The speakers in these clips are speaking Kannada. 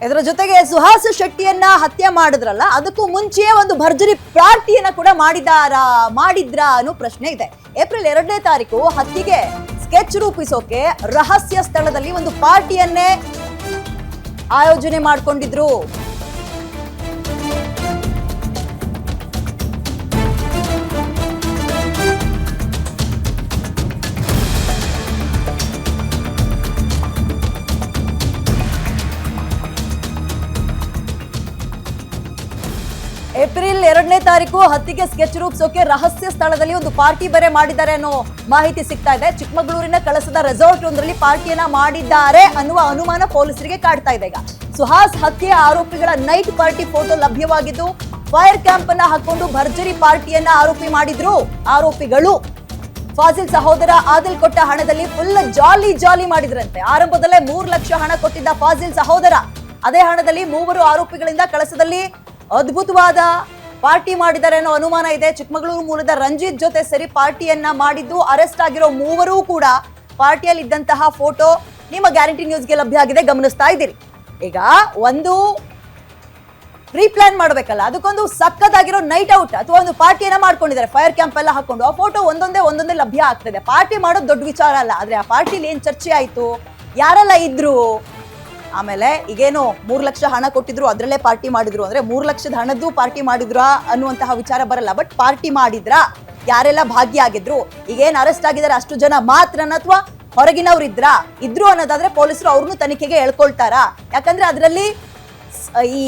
ಇದರ ಜೊತೆಗೆ ಸುಹಾಸ್ ಶೆಟ್ಟಿಯನ್ನ ಹತ್ಯೆ ಮಾಡಿದ್ರಲ್ಲ, ಅದಕ್ಕೂ ಮುಂಚೆಯೇ ಒಂದು ಭರ್ಜರಿ ಪಾರ್ಟಿಯನ್ನ ಕೂಡ ಮಾಡಿದ್ರಾ ಅನ್ನೋ ಪ್ರಶ್ನೆ ಇದೆ. ಏಪ್ರಿಲ್ 2ನೇ ತಾರೀಕು ಹತ್ಯೆಗೆ ಸ್ಕೆಚ್ ರೂಪಿಸೋಕೆ ರಹಸ್ಯ ಸ್ಥಳದಲ್ಲಿ ಒಂದು ಪಾರ್ಟಿಯನ್ನೇ ಆಯೋಜನೆ ಮಾಡಿಕೊಂಡಿದ್ರು. ಏಪ್ರಿಲ್ 2ನೇ ತಾರೀಕು ಹತ್ಯೆಗೆ ಸ್ಕೆಚ್ ರೂಪಿಸೋಕೆ ರಹಸ್ಯ ಸ್ಥಳದಲ್ಲಿ ಒಂದು ಪಾರ್ಟಿ ಬೇರೆ ಮಾಡಿದ್ದಾರೆ ಅನ್ನೋ ಮಾಹಿತಿ ಸಿಗ್ತಾ ಇದೆ. ಚಿಕ್ಕಮಗಳೂರಿನ ಕಳಸದ ರೆಸಾರ್ಟ್ ಒಂದರಲ್ಲಿ ಪಾರ್ಟಿಯನ್ನ ಮಾಡಿದ್ದಾರೆ ಅನ್ನುವ ಅನುಮಾನ ಪೊಲೀಸರಿಗೆ ಕಾಡ್ತಾ ಇದೆ. ಈಗ ಸುಹಾಸ್ ಹತ್ಯೆ ಆರೋಪಿಗಳ ನೈಟ್ ಪಾರ್ಟಿ ಫೋಟೋ ಲಭ್ಯವಾಗಿದ್ದು, ಫೈರ್ ಕ್ಯಾಂಪ್ ಅನ್ನ ಹಾಕೊಂಡು ಭರ್ಜರಿ ಪಾರ್ಟಿಯನ್ನ ಆರೋಪಿಗಳು ಫಾಜಿಲ್ ಸಹೋದರ ಆದಿಲ್ ಕೊಟ್ಟ ಹಣದಲ್ಲಿ ಫುಲ್ ಜಾಲಿ ಮಾಡಿದ್ರಂತೆ. ಆರಂಭದಲ್ಲೇ 3 ಲಕ್ಷ ಹಣ ಕೊಟ್ಟಿದ್ದ ಫಾಜಿಲ್ ಸಹೋದರ ಅದೇ ಹಣದಲ್ಲಿ 3 ಆರೋಪಿಗಳಿಂದ ಕಳಸದಲ್ಲಿ ಅದ್ಭುತವಾದ ಪಾರ್ಟಿ ಮಾಡಿದ್ದಾರೆ ಅನ್ನೋ ಅನುಮಾನ ಇದೆ. ಚಿಕ್ಕಮಗಳೂರು ಮೂಲದ ರಂಜಿತ್ ಜೊತೆ ಸೇರಿ ಪಾರ್ಟಿಯನ್ನ ಮಾಡಿದ್ದು. ಅರೆಸ್ಟ್ ಆಗಿರೋ 3 ಕೂಡ ಪಾರ್ಟಿಯಲ್ಲಿ ಇದ್ದಂತಹ ಫೋಟೋ ನಿಮ್ಮ ಗ್ಯಾರಂಟಿ ನ್ಯೂಸ್ಗೆ ಲಭ್ಯ ಆಗಿದೆ, ಗಮನಿಸ್ತಾ ಇದ್ದೀರಿ. ಈಗ ಒಂದು ಪ್ರೀ ಪ್ಲಾನ್ ಮಾಡಬೇಕಲ್ಲ, ಅದಕ್ಕೊಂದು ಸಕ್ಕದಾಗಿರೋ ನೈಟ್ ಔಟ್ ಅಥವಾ ಒಂದು ಪಾರ್ಟಿಯನ್ನ ಮಾಡ್ಕೊಂಡಿದ್ದಾರೆ. ಫೈರ್ ಕ್ಯಾಂಪ್ ಎಲ್ಲ ಹಾಕೊಂಡು ಆ ಫೋಟೋ ಒಂದೊಂದೇ ಲಭ್ಯ ಆಗ್ತದೆ. ಪಾರ್ಟಿ ಮಾಡೋದು ದೊಡ್ಡ ವಿಚಾರ ಅಲ್ಲ, ಆದ್ರೆ ಆ ಪಾರ್ಟಿಲಿ ಏನ್ ಚರ್ಚೆ ಆಯ್ತು, ಯಾರೆಲ್ಲ ಇದ್ರು, ಆಮೇಲೆ ಈಗೇನು 3 ಲಕ್ಷ ಹಣ ಕೊಟ್ಟಿದ್ರು ಅದರಲ್ಲೇ ಪಾರ್ಟಿ ಮಾಡಿದ್ರು ಅಂದ್ರೆ 3 ಲಕ್ಷದ ಹಣದ್ದು ಪಾರ್ಟಿ ಮಾಡಿದ್ರಾ ಅನ್ನುವಂತಹ ವಿಚಾರ ಬರಲ್ಲ. ಬಟ್ ಪಾರ್ಟಿ ಮಾಡಿದ್ರಾ, ಯಾರೆಲ್ಲ ಭಾಗಿಯಾಗಿದ್ರು, ಈಗೇನ್ ಅರೆಸ್ಟ್ ಆಗಿದ್ದಾರೆ ಅಷ್ಟು ಜನ ಮಾತ್ರನ ಅಥವಾ ಹೊರಗಿನವ್ರು ಇದ್ರು ಅನ್ನೋದಾದ್ರೆ ಪೊಲೀಸರು ಅವ್ರನ್ನು ತನಿಖೆಗೆ ಎಳ್ಕೊಳ್ತಾರಾ? ಯಾಕಂದ್ರೆ ಅದರಲ್ಲಿ ಈ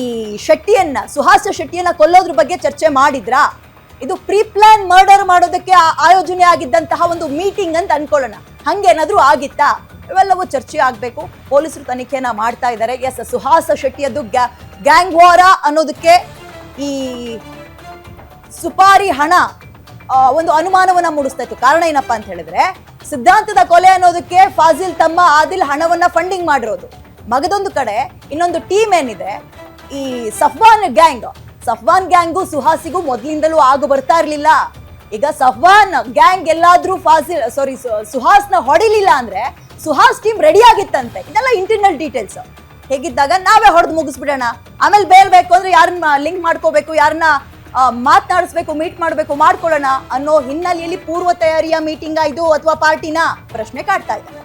ಸುಹಾಸ್ ಶೆಟ್ಟಿಯನ್ನ ಕೊಲ್ಲೋದ್ರ ಬಗ್ಗೆ ಚರ್ಚೆ ಮಾಡಿದ್ರಾ? ಇದು ಪ್ರೀ ಪ್ಲಾನ್ ಮರ್ಡರ್ ಮಾಡೋದಕ್ಕೆ ಆಯೋಜನೆ ಆಗಿದ್ದಂತಹ ಒಂದು ಮೀಟಿಂಗ್ ಅಂತ ಅನ್ಕೊಳ್ಳೋಣ, ಹಂಗೇನಾದ್ರೂ ಆಗಿತ್ತಾ? ಇವೆಲ್ಲವೂ ಚರ್ಚೆ ಆಗ್ಬೇಕು. ಪೊಲೀಸರು ತನಿಖೆಯನ್ನ ಮಾಡ್ತಾ ಇದ್ದಾರೆ. ಎಸ್, ಸುಹಾಸ್ ಶೆಟ್ಟಿಯದ್ದು ಗ್ಯಾಂಗ್ ವಾರ ಅನ್ನೋದಕ್ಕೆ ಈ ಸುಪಾರಿ ಹಣ ಒಂದು ಅನುಮಾನವನ್ನ ಮೂಡಿಸ್ತಾ ಇತ್ತು. ಕಾರಣ ಏನಪ್ಪಾ ಅಂತ ಹೇಳಿದ್ರೆ, ಸಿದ್ಧಾಂತದ ಕೊಲೆ ಅನ್ನೋದಕ್ಕೆ ಫಾಜಿಲ್ ತಮ್ಮ ಆದಿಲ್ ಹಣವನ್ನ ಫಂಡಿಂಗ್ ಮಾಡಿರೋದು. ಮಗದೊಂದು ಕಡೆ ಇನ್ನೊಂದು ಟೀಮ್ ಏನಿದೆ, ಈ ಸಫ್ವಾನ್ ಗ್ಯಾಂಗು ಸುಹಾಸಿಗೂ ಮೊದಲಿಂದಲೂ ಆಗು ಬರ್ತಾ ಇರ್ಲಿಲ್ಲ. ಈಗ ಸಫ್ವಾನ್ ಗ್ಯಾಂಗ್ ಎಲ್ಲಾದ್ರೂ ಸುಹಾಸ್ನ ಹೊಡಿಲಿಲ್ಲ ಅಂದ್ರೆ ಸುಹಾಸ್ ಟೀಮ್ ರೆಡಿ ಆಗಿತ್ತಂತೆ. ಇದೆಲ್ಲ ಇಂಟರ್ನಲ್ ಡೀಟೇಲ್ಸ್. ಹೇಗಿದ್ದಾಗ ನಾವೇ ಹೊಡೆದು ಮುಗಿಸ್ಬಿಡೋಣ, ಆಮೇಲೆ ಬೇಲ್ಬೇಕು ಅಂದ್ರೆ ಯಾರನ್ನ ಲಿಂಕ್ ಮಾಡ್ಕೋಬೇಕು, ಯಾರನ್ನ ಮಾತನಾಡಿಸ್ಬೇಕು, ಮೀಟ್ ಮಾಡ್ಬೇಕು, ಮಾಡ್ಕೊಳ್ಳೋಣ ಅನ್ನೋ ಹಿನ್ನೆಲೆಯಲ್ಲಿ ಪೂರ್ವ ತಯಾರಿಯ ಮೀಟಿಂಗ್ ಇದು ಅಥವಾ ಪಾರ್ಟಿನ ಪ್ರಶ್ನೆ ಕಾಡ್ತಾ ಇದೆ.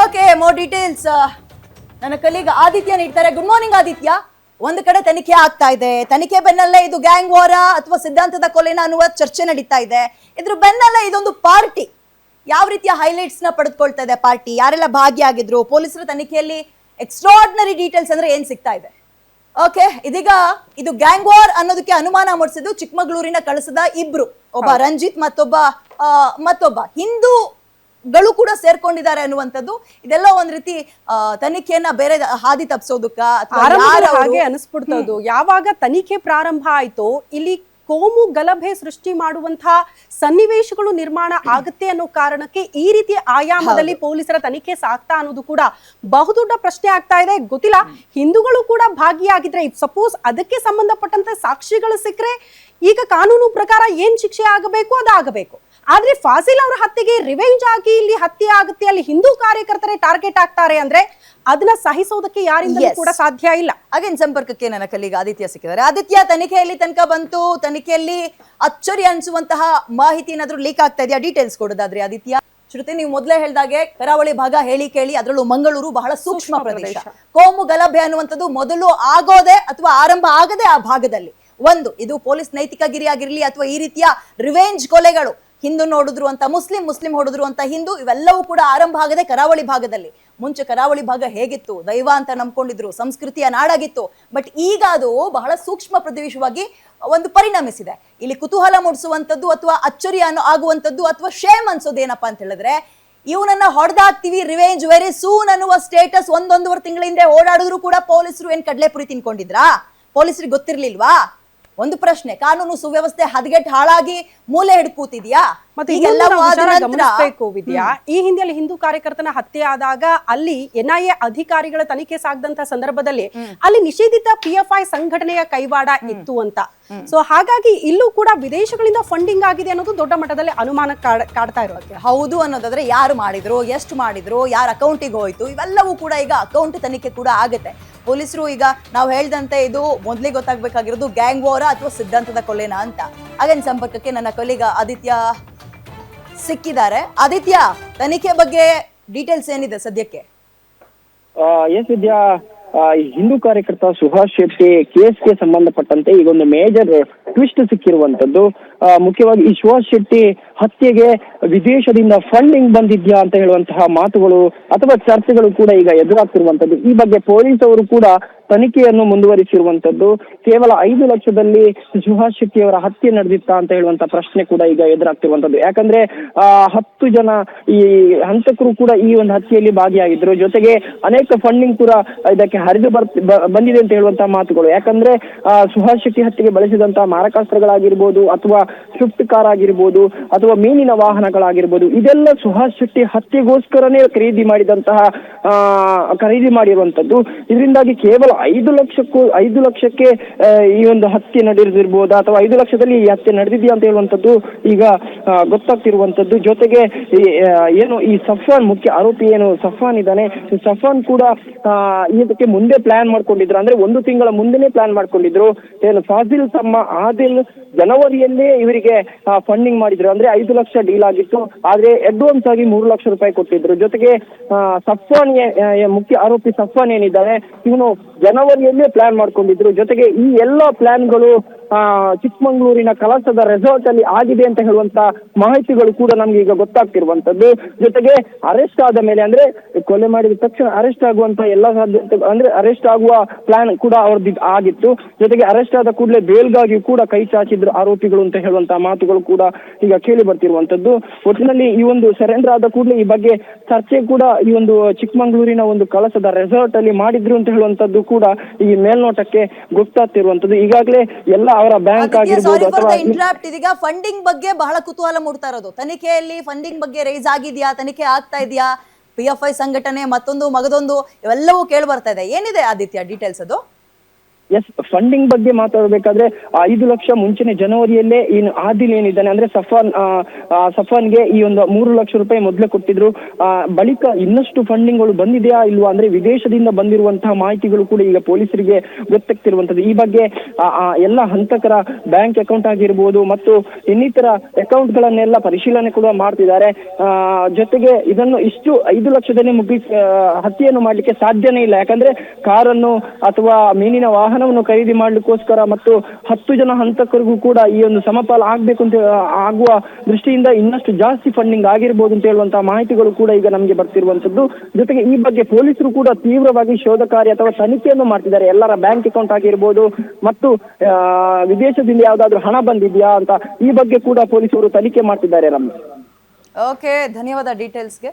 ಓಕೆ, ಮೋರ್ ಡೀಟೇಲ್ಸ್ ನನ್ನ ಕಲೀಗ ಆದಿತ್ಯ ನೀಡ್ತಾರೆ. Good morning Aditya. ಒಂದು ಕಡೆ ತನಿಖೆ ಆಗ್ತಾ ಇದೆ, ತನಿಖೆ ಬೆನ್ನಲ್ಲೇ ಇದು ಗ್ಯಾಂಗ್ ವಾರ ಅಥವಾ ಸಿದ್ಧಾಂತದ ಕೊಲೆನ ಅನ್ನುವ ಚರ್ಚೆ ನಡೀತಾ ಇದೆ. ಇದ್ರ ಬೆನ್ನಲ್ಲೇ ಇದೊಂದು ಪಾರ್ಟಿ ಯಾವ ರೀತಿಯ ಹೈಲೈಟ್ಸ್ ನ ಪಡೆದುಕೊಳ್ತಾ ಇದೆ, ಪಾರ್ಟಿ ಯಾರೆಲ್ಲ ಭಾಗಿಯಾಗಿದ್ರು, ಪೊಲೀಸರ ತನಿಖೆಯಲ್ಲಿ ಎಕ್ಸ್ಟ್ರಾರ್ಡಿನರಿ ಡೀಟೇಲ್ಸ್ ಅಂದ್ರೆ ಏನ್ ಸಿಗ್ತಾ ಇದೆ? ಓಕೆ, ಇದೀಗ ಇದು ಗ್ಯಾಂಗ್ ವಾರ್ ಅನ್ನೋದಕ್ಕೆ ಅನುಮಾನ ಮೂಡಿಸಿದ್ದು ಚಿಕ್ಕಮಗಳೂರಿನ ಕಳಸದ ಇಬ್ರು, ಒಬ್ಬ ರಂಜಿತ್ ಮತ್ತೊಬ್ಬ ಹಿಂದೂಗಳು ಕೂಡ ಸೇರ್ಕೊಂಡಿದ್ದಾರೆ ಅನ್ನುವಂಥದ್ದು. ಇದೆಲ್ಲ ಒಂದ್ ರೀತಿ ತನಿಖೆಯನ್ನ ಬೇರೆ ಹಾದಿ ತಪ್ಪಿಸೋದಕ್ಕ ಹಾಗೆ ಅನಿಸ್ಬಿಡ್ತದ್ದು. ಯಾವಾಗ ತನಿಖೆ ಪ್ರಾರಂಭ ಆಯ್ತೋ ಇಲ್ಲಿ ಕೋಮು ಗಲಭೆ ಸೃಷ್ಟಿ ಮಾಡುವಂತಹ ಸನ್ನಿವೇಶಗಳು ನಿರ್ಮಾಣ ಆಗುತ್ತೆ ಅನ್ನೋ ಕಾರಣಕ್ಕೆ ಈ ರೀತಿ ಆಯಾಮದಲ್ಲಿ ಪೊಲೀಸರ ತನಿಖೆ ಸಾಕ್ತಾ ಅನ್ನೋದು ಕೂಡ ಬಹುದೊಡ್ಡ ಪ್ರಶ್ನೆ ಆಗ್ತಾ ಇದೆ. ಗೊತ್ತಿಲ್ಲ, ಹಿಂದೂಗಳು ಕೂಡ ಭಾಗಿಯಾಗಿದ್ರೆ ಸಪೋಸ್ ಅದಕ್ಕೆ ಸಂಬಂಧಪಟ್ಟಂತ ಸಾಕ್ಷಿಗಳು ಸಿಕ್ಕರೆ ಈಗ ಕಾನೂನು ಪ್ರಕಾರ ಏನ್ ಶಿಕ್ಷೆ ಆಗಬೇಕು ಅದಾಗಬೇಕು. ಆದ್ರೆ ಫಾಜಿಲ್ ಅವರ ಹತ್ಯೆಗೆ ರಿವೆಂಜ್ ಆಗಿ ಇಲ್ಲಿ ಹತ್ಯೆ ಆಗುತ್ತೆ, ಅಲ್ಲಿ ಹಿಂದೂ ಕಾರ್ಯಕರ್ತರೇ ಟಾರ್ಗೆಟ್ ಆಗ್ತಾರೆ ಅಂದ್ರೆ ಅದನ್ನ ಸಹಿಸೋದಕ್ಕೆ ಯಾರಿಂದ ಕೂಡ ಸಾಧ್ಯ ಇಲ್ಲ. ಅಗೇನ್ ಸಂಪರ್ಕಕ್ಕೆ ನನ್ನ ಕಲೀಗ ಆದಿತ್ಯ ಸಿಕ್ಕಿದ್ದಾರೆ. ಆದಿತ್ಯ, ತನಿಖೆಯಲ್ಲಿ ತನಕ ಬಂತು, ತನಿಖೆಯಲ್ಲಿ ಅಚ್ಚರಿ ಅನಿಸುವಂತಹ ಮಾಹಿತಿ ಏನಾದ್ರೂ ಲೀಕ್ ಆಗ್ತಾ ಇದೆಯಾ? ಡೀಟೇಲ್ಸ್ ಕೊಡೋದಾದ್ರೆ ಆದಿತ್ಯ. ಶ್ರುತಿ, ನೀವು ಮೊದಲೇ ಹೇಳಿದಾಗೆ ಕರಾವಳಿ ಭಾಗ ಹೇಳಿ ಕೇಳಿ, ಅದರಲ್ಲೂ ಮಂಗಳೂರು ಬಹಳ ಸೂಕ್ಷ್ಮ ಪ್ರದೇಶ. ಕೋಮು ಗಲಭೆ ಅನ್ನುವಂಥದ್ದು ಮೊದಲು ಆಗೋದೆ ಅಥವಾ ಆರಂಭ ಆಗದೆ ಆ ಭಾಗದಲ್ಲಿ. ಇದು ಪೊಲೀಸ್ ನೈತಿಕ ಗಿರಿ ಆಗಿರ್ಲಿ ಅಥವಾ ಈ ರೀತಿಯ ರಿವೆಂಜ್ ಕೊಲೆಗಳು, ಹಿಂದೂ ನೋಡಿದ್ರು ಅಂತ ಮುಸ್ಲಿಂ ಹೊಡೆದ್ರು ಅಂತ ಹಿಂದೂ, ಇವೆಲ್ಲವೂ ಕೂಡ ಆರಂಭ ಆಗದೆ ಕರಾವಳಿ ಭಾಗದಲ್ಲಿ. ಮುಂಚೆ ಕರಾವಳಿ ಭಾಗ ಹೇಗಿತ್ತು, ದೈವ ಅಂತ ನಂಬ್ಕೊಂಡಿದ್ರು, ಸಂಸ್ಕೃತಿಯ ನಾಡಾಗಿತ್ತು. ಬಟ್ ಈಗ ಅದು ಬಹಳ ಸೂಕ್ಷ್ಮ ಪ್ರದೇಶವಾಗಿ ಒಂದು ಪರಿಣಮಿಸಿದೆ. ಇಲ್ಲಿ ಕುತೂಹಲ ಮೂಡಿಸುವಂಥದ್ದು ಅಥವಾ ಅಚ್ಚರಿ ಆಗುವಂಥದ್ದು ಅಥವಾ ಶೇಮ್ ಅನ್ಸೋದು ಏನಪ್ಪಾ ಅಂತ ಹೇಳಿದ್ರೆ, ಇವನನ್ನ ಹೊಡೆದಾಕ್ತಿವಿ, ರಿವೆಂಜ್ ವೆರಿ ಸೂನ್ ಅನ್ನುವ ಸ್ಟೇಟಸ್ 1.5 ತಿಂಗಳ ಹಿಂದೆ ಓಡಾಡಿದ್ರು ಕೂಡ ಪೊಲೀಸರು ಏನ್ ಕಡ್ಲೆಪುರಿ ತಿನ್ಕೊಂಡಿದ್ರಾ? ಪೊಲೀಸರಿಗೆ ಗೊತ್ತಿರ್ಲಿಲ್ವಾ? ಒಂದು ಪ್ರಶ್ನೆ. ಕಾನೂನು ಸುವ್ಯವಸ್ಥೆ ಹದಗೆಟ್ಟು ಹಾಳಾಗಿ ಮೂಲೆ ಹಿಡ್ದು ಕೂತಿದ್ಯಾ? ಮತ್ತೆ ಈಗೆಲ್ಲವೂ ಇನ್ನೊಂದು ನಾವು ಆದ ವಿಚಾರ ನಂತರ ಗಮನಿಸ್ಬೇಕು ವಿದ್ಯಾ, ಈ ಹಿಂದೆ ಹಿಂದೂ ಕಾರ್ಯಕರ್ತನ ಹತ್ಯೆ ಆದಾಗ ಅಲ್ಲಿ NIA ಅಧಿಕಾರಿಗಳ ತನಿಖೆ ಸಾಗದಂತ ಸಂದರ್ಭದಲ್ಲಿ ಅಲ್ಲಿ ನಿಷೇಧಿತ PFI ಸಂಘಟನೆಯ ಕೈವಾಡ ಇತ್ತು ಅಂತ. ಸೊ ಹಾಗಾಗಿ ಇಲ್ಲೂ ಕೂಡ ವಿದೇಶಗಳಿಂದ ಫಂಡಿಂಗ್ ಆಗಿದೆ ಅನ್ನೋದು ದೊಡ್ಡ ಮಟ್ಟದಲ್ಲಿ ಅನುಮಾನ ಕಾಡ್ತಾ ಇರೋದು. ಹೌದು ಅನ್ನೋದಾದ್ರೆ ಯಾರು ಮಾಡಿದ್ರು, ಎಷ್ಟು ಮಾಡಿದ್ರು, ಯಾರ ಅಕೌಂಟಿಗೆ ಹೋಯ್ತು, ಇವೆಲ್ಲವೂ ಕೂಡ ಈಗ ಅಕೌಂಟ್ ತನಿಖೆ ಕೂಡ ಆಗುತ್ತೆ. ಪೊಲೀಸರು ಈಗ ನಾವು ಹೇಳ್ದಂತೆ ಇದು ಮೊದಲಿಗೆ ಗೊತ್ತಾಗಬೇಕಾಗಿರೋದು ಗ್ಯಾಂಗ್ ವಾರ ಅಥವಾ ಸಿದ್ಧಾಂತದ ಕೊಲೆನಾ ಅಂತ. ಹಾಗೇನ್ ಸಂಪರ್ಕಕ್ಕೆ ನನ್ನ ಕೊಲೀಗ ಆದಿತ್ಯ ಸಿಕ್ಕಿದ್ದಾರೆ. ಆದಿತ್ಯ, ತನಿಖೆ ಬಗ್ಗೆ ಡೀಟೇಲ್ಸ್ ಏನಿದೆ ಸದ್ಯಕ್ಕೆ? ಎಸ್ ವಿದ್ಯಾ, ಹಿಂದೂ ಕಾರ್ಯಕರ್ತ ಸುಭಾಷ್ ಶೆಟ್ಟಿ ಕೇಸ್ಗೆ ಸಂಬಂಧಪಟ್ಟಂತೆ ಈಗ ಒಂದು ಮೇಜರ್ ಟ್ವಿಸ್ಟ್ ಸಿಕ್ಕಿರುವಂತದ್ದು. ಮುಖ್ಯವಾಗಿ ಈ ಸುಭಾಷ್ ಶೆಟ್ಟಿ ಹತ್ಯೆಗೆ ವಿದೇಶದಿಂದ ಫಂಡಿಂಗ್ ಬಂದಿದ್ಯಾ ಅಂತ ಹೇಳುವಂತಹ ಮಾತುಗಳು ಅಥವಾ ಚರ್ಚೆಗಳು ಕೂಡ ಈಗ ಎದುರಾಗ್ತಿರುವಂತದ್ದು. ಈ ಬಗ್ಗೆ ಪೊಲೀಸ್ ಅವರು ಕೂಡ ತನಿಖೆಯನ್ನು ಮುಂದುವರಿಸಿರುವಂತದ್ದು. ಕೇವಲ 5 ಲಕ್ಷದಲ್ಲಿ ಸುಭಾಷ್ ಶೆಟ್ಟಿ ಅವರ ಹತ್ಯೆ ನಡೆದಿತ್ತಾ ಅಂತ ಹೇಳುವಂತ ಪ್ರಶ್ನೆ ಕೂಡ ಈಗ ಎದುರಾಗ್ತಿರುವಂತದ್ದು. ಯಾಕಂದ್ರೆ 10 ಜನ ಈ ಹಂತಕರು ಕೂಡ ಈ ಒಂದು ಹತ್ಯೆಯಲ್ಲಿ ಭಾಗಿಯಾಗಿದ್ರು. ಜೊತೆಗೆ ಅನೇಕ ಫಂಡಿಂಗ್ ಕೂಡ ಇದಕ್ಕೆ ಹರಿದು ಬಂದಿದೆ ಅಂತ ಹೇಳುವಂತಹ ಮಾತುಗಳು. ಯಾಕಂದ್ರೆ ಸುಭಾಷ್ ಶೆಟ್ಟಿ ಹತ್ಯೆಗೆ ಬಳಸಿದಂತಹ ಮಾರಕಾಸ್ತ್ರಗಳಾಗಿರ್ಬೋದು ಅಥವಾ ಸ್ವಿಫ್ಟ್ ಕಾರ್ ಆಗಿರ್ಬೋದು ಅಥವಾ ಮೀನಿನ ವಾಹನಗಳಾಗಿರ್ಬೋದು, ಇದೆಲ್ಲ ಸುಭಾಷ್ ಶೆಟ್ಟಿ ಹತ್ಯೆಗೋಸ್ಕರನೇ ಖರೀದಿ ಮಾಡಿರುವಂತದ್ದು. ಇದರಿಂದಾಗಿ ಕೇವಲ 5 ಲಕ್ಷಕ್ಕೆ ಈ ಒಂದು ಹತ್ಯೆ ನಡೆದಿರ್ಬೋದಾ ಅಥವಾ 5 ಲಕ್ಷದಲ್ಲಿ ಈ ಹತ್ಯೆ ನಡೆದಿದೆಯಾ ಅಂತ ಹೇಳುವಂತದ್ದು ಈಗ ಗೊತ್ತಾಗ್ತಿರುವಂತದ್ದು. ಜೊತೆಗೆ ಏನು ಈ ಸಫ್ವಾನ್ ಮುಖ್ಯ ಆರೋಪಿ ಏನು ಸಫ್ವಾನ್ ಇದ್ದಾನೆ, ಸಫ್ವಾನ್ ಕೂಡ ಇದಕ್ಕೆ ಮುಂದೆ ಪ್ಲಾನ್ ಮಾಡ್ಕೊಂಡಿದ್ರು. ಅಂದ್ರೆ 1 ತಿಂಗಳ ಮುಂದೆನೆ ಪ್ಲಾನ್ ಮಾಡ್ಕೊಂಡಿದ್ರು. ಏನು ಫಾಜಿಲ್ ತಮ್ಮ ಆದಿಲ್ ಜನವರಿಯಲ್ಲೇ ಇವರಿಗೆ ಫಂಡಿಂಗ್ ಮಾಡಿದ್ರು. ಅಂದ್ರೆ 5 ಲಕ್ಷ ಡೀಲ್ ಆಗಿತ್ತು, ಆದ್ರೆ ಅಡ್ವಾನ್ಸ್ ಆಗಿ 3 ಲಕ್ಷ ರೂಪಾಯಿ ಕೊಟ್ಟಿದ್ರು. ಜೊತೆಗೆ ಸಫ್ವಾನ್ ಮುಖ್ಯ ಆರೋಪಿ ಸಫ್ವಾನ್ ಏನಿದ್ದಾರೆ ಇವನು ಜನವರಿಯಲ್ಲೇ ಪ್ಲಾನ್ ಮಾಡ್ಕೊಂಡಿದ್ರು. ಜೊತೆಗೆ ಈ ಎಲ್ಲಾ ಪ್ಲಾನ್ಗಳು ಚಿಕ್ಕಮಂಗ್ಳೂರಿನ ಕಳಸದ ರೆಸಾರ್ಟ್ ಅಲ್ಲಿ ಆಗಿದೆ ಅಂತ ಹೇಳುವಂತ ಮಾಹಿತಿಗಳು ಕೂಡ ನಮ್ಗೆ ಈಗ ಗೊತ್ತಾಗ್ತಿರುವಂತದ್ದು. ಜೊತೆಗೆ ಅರೆಸ್ಟ್ ಆದ ಮೇಲೆ ಅಂದ್ರೆ ಕೊಲೆ ಮಾಡಿದ ತಕ್ಷಣ ಅರೆಸ್ಟ್ ಆಗುವಂತ ಎಲ್ಲಾ ಸಾಧ್ಯತೆ ಅಂದ್ರೆ ಅರೆಸ್ಟ್ ಆಗುವ ಪ್ಲಾನ್ ಕೂಡ ಅವ್ರದ್ದು ಆಗಿತ್ತು. ಜೊತೆಗೆ ಅರೆಸ್ಟ್ ಆದ ಕೂಡಲೇ ಬೇಲ್ಗಾಗಿ ಕೂಡ ಕೈ ಚಾಚಿದ್ರು ಆರೋಪಿಗಳು ಅಂತ ಹೇಳುವಂತ ಮಾತುಗಳು ಕೂಡ ಈಗ ಕೇಳಿ ಬರ್ತಿರುವಂತದ್ದು. ಒಟ್ಟಿನಲ್ಲಿ ಈ ಒಂದು ಸರೆಂಡರ್ ಆದ ಕೂಡಲೇ ಈ ಬಗ್ಗೆ ಚರ್ಚೆ ಕೂಡ ಈ ಒಂದು ಚಿಕ್ಕಮಂಗ್ಳೂರಿನ ಒಂದು ಕಳಸದ ರೆಸಾರ್ಟ್ ಅಲ್ಲಿ ಮಾಡಿದ್ರು ಅಂತ ಹೇಳುವಂತದ್ದು ಕೂಡ ಈ ಮೇಲ್ನೋಟಕ್ಕೆ ಗೊತ್ತಾಗ್ತಿರುವಂತದ್ದು. ಈಗಾಗಲೇ ಎಲ್ಲ ಅವರ ಬ್ಯಾಂಕ್ ಆಗಿರ್ಬೋದು ಅಥವಾ ಇದೀಗ ಫಂಡಿಂಗ್ ಬಗ್ಗೆ ಬಹಳ ಕುತೂಹಲ ಮೂಡ್ತಾ ಇರೋದು. ತನಿಖೆಯಲ್ಲಿ ಫಂಡಿಂಗ್ ಬಗ್ಗೆ ರೈಸ್ ಆಗಿದ್ಯಾ, ತನಿಖೆ ಆಗ್ತಾ ಇದೆಯಾ, PFI ಸಂಘಟನೆ ಮತ್ತೊಂದು ಮಗದೊಂದು ಇವೆಲ್ಲವೂ ಕೇಳಿ ಬರ್ತಾ ಇದೆ. ಏನಿದೆ ಆದಿತ್ಯ ಡೀಟೇಲ್ಸ್ ಅದು? ಎಸ್, ಫಂಡಿಂಗ್ ಬಗ್ಗೆ ಮಾತಾಡಬೇಕಾದ್ರೆ 5 ಲಕ್ಷ ಮುಂಚೆನೆ ಜನವರಿಯಲ್ಲೇ ಏನು ಆದಿಲ್ ಏನಿದ್ದಾನೆ ಅಂದ್ರೆ ಸಫಾನ್ಗೆ ಈ ಒಂದು 3 ಲಕ್ಷ ರೂಪಾಯಿ ಮೊದಲೇ ಕೊಟ್ಟಿದ್ರು. ಬಳಿಕ ಇನ್ನಷ್ಟು ಫಂಡಿಂಗ್ಗಳು ಬಂದಿದೆಯಾ ಇಲ್ವಾ ಅಂದ್ರೆ ವಿದೇಶದಿಂದ ಬಂದಿರುವಂತಹ ಮಾಹಿತಿಗಳು ಕೂಡ ಈಗ ಪೊಲೀಸರಿಗೆ ಗೊತ್ತಾಗ್ತಿರುವಂತದ್ದು. ಈ ಬಗ್ಗೆ ಎಲ್ಲ ಹಂತಕರ ಬ್ಯಾಂಕ್ ಅಕೌಂಟ್ ಆಗಿರ್ಬೋದು ಮತ್ತು ಇನ್ನಿತರ ಅಕೌಂಟ್ ಗಳನ್ನೆಲ್ಲ ಪರಿಶೀಲನೆ ಕೂಡ ಮಾಡ್ತಿದ್ದಾರೆ. ಜೊತೆಗೆ ಇದನ್ನು ಇಷ್ಟು 5 ಲಕ್ಷದಲ್ಲಿ ಹತ್ಯೆಯನ್ನು ಮಾಡ್ಲಿಕ್ಕೆ ಸಾಧ್ಯನೇ ಇಲ್ಲ. ಯಾಕಂದ್ರೆ ಕಾರನ್ನು ಅಥವಾ ಮೀನಿನ ವಾಹನವನ್ನು ಖರೀದಿ ಮಾಡ್ಲಿಕ್ಕೋಸ್ಕರ ಮತ್ತು 10 ಜನ ಹಂತಕರಿಗೂ ಕೂಡ ಈ ಒಂದು ಸಮಪಾಲ ಆಗ್ಬೇಕು ಅಂತ ಆಗುವ ದೃಷ್ಟಿಯಿಂದ ಇನ್ನಷ್ಟು ಜಾಸ್ತಿ ಫಂಡಿಂಗ್ ಆಗಿರ್ಬೋದು ಅಂತ ಹೇಳುವಂತಹ ಮಾಹಿತಿಗಳು ಕೂಡ ಈಗ ನಮಗೆ ಬರ್ತಿರುವಂತದ್ದು. ಜೊತೆಗೆ ಈ ಬಗ್ಗೆ ಪೊಲೀಸರು ಕೂಡ ತೀವ್ರವಾಗಿ ಶೋಧ ಕಾರ್ಯ ಅಥವಾ ತನಿಖೆಯನ್ನು ಮಾಡ್ತಿದ್ದಾರೆ. ಎಲ್ಲರ ಬ್ಯಾಂಕ್ ಅಕೌಂಟ್ ಆಗಿರ್ಬೋದು ಮತ್ತು ವಿದೇಶದಿಂದ ಯಾವ್ದಾದ್ರು ಹಣ ಬಂದಿದ್ಯಾ ಅಂತ ಈ ಬಗ್ಗೆ ಕೂಡ ಪೊಲೀಸರು ತನಿಖೆ ಮಾಡ್ತಿದ್ದಾರೆ. ಓಕೆ, ಧನ್ಯವಾದ ಡೀಟೇಲ್ಸ್ಗೆ.